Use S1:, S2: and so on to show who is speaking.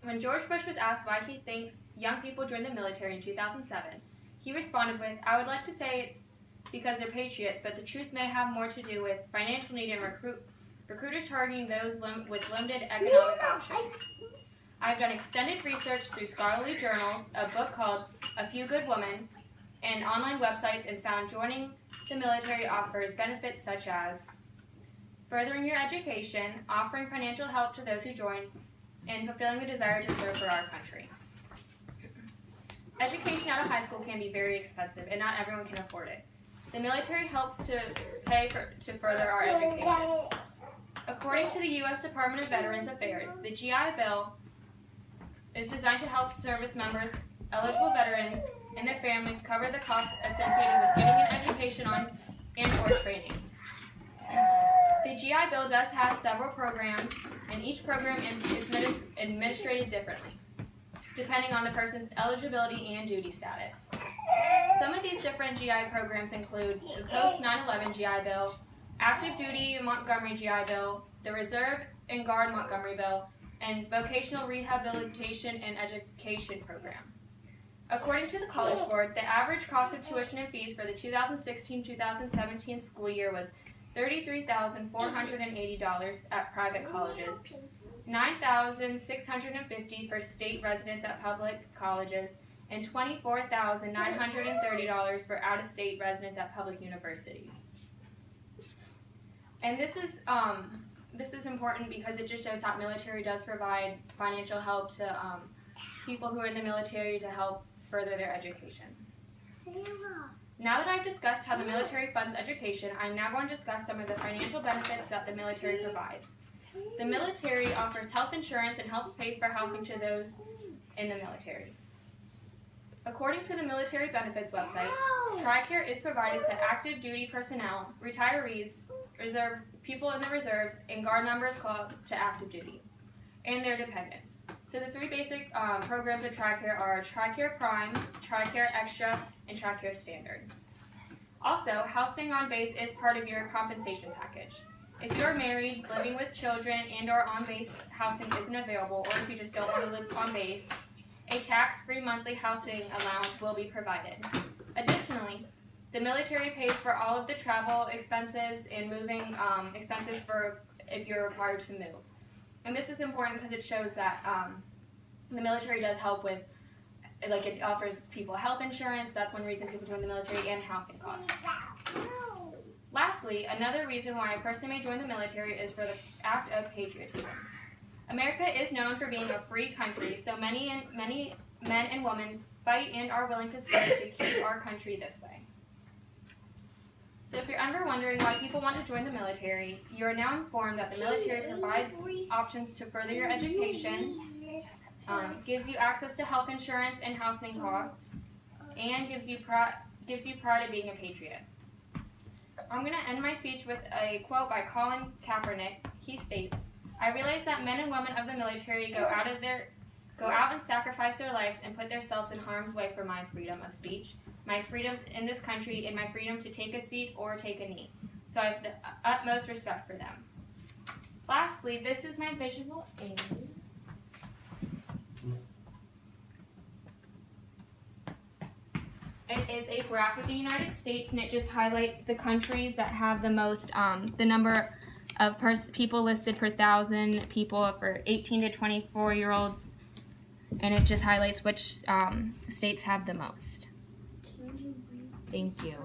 S1: When George Bush was asked why he thinks young people join the military in 2007, he responded with, "I would like to say it's because they're patriots, but the truth may have more to do with financial need and recruiters targeting those with limited economic options. I've done extended research through scholarly journals, a book called A Few Good Women, and online websites, and found joining the military offers benefits such as furthering your education, offering financial help to those who join, and fulfilling the desire to serve for our country." Education out of high school can be very expensive, and not everyone can afford it. The military helps to pay to further our education. According to the U.S. Department of Veterans Affairs, the GI Bill is designed to help service members, eligible veterans, and their families cover the costs associated with getting an education and/or training. The GI Bill does have several programs, and each program is administered differently, depending on the person's eligibility and duty status. Some of these different GI programs include the Post-9/11 GI Bill, Active Duty Montgomery GI Bill, the Reserve and Guard Montgomery Bill, and Vocational Rehabilitation and Education Program. According to the College Board, the average cost of tuition and fees for the 2016-2017 school year was $33,480 at private colleges, $9,650 for state residents at public colleges, and $24,930 for out-of-state residents at public universities. And this is important because it just shows that military does provide financial help to people who are in the military to help further their education. Now that I've discussed how the military funds education, I'm now going to discuss some of the financial benefits that the military provides. The military offers health insurance and helps pay for housing to those in the military. According to the military benefits website, TRICARE is provided to active duty personnel, retirees, reserve people in the reserves, and Guard members called to active duty, and their dependents. So the three basic programs of TRICARE are TRICARE Prime, TRICARE Extra, and TRICARE Standard. Also, housing on base is part of your compensation package. If you're married, living with children, and/or on-base housing isn't available, or if you just don't want to live on base, a tax-free monthly housing allowance will be provided. Additionally, the military pays for all of the travel expenses and moving expenses for if you're required to move. And this is important because it shows that the military does help with, like, it offers people health insurance. That's one reason people join the military, and housing costs. Lastly, another reason why a person may join the military is for the act of patriotism. America is known for being a free country, so many men and women fight and are willing to serve to keep our country this way. So if you're ever wondering why people want to join the military, you are now informed that the military provides options to further your education, gives you access to health insurance and housing costs, and gives you pride of being a patriot. I'm going to end my speech with a quote by Colin Kaepernick. He states, "I realize that men and women of the military go out and sacrifice their lives and put themselves in harm's way for my freedom of speech, my freedoms in this country, and my freedom to take a seat or take a knee. So I have the utmost respect for them." Lastly, this is my visual aid. It is a graph of the United States, and it just highlights the countries that have the most, the number of people listed per 1,000 people for 18 to 24-year-olds, and it just highlights which states have the most. Thank you.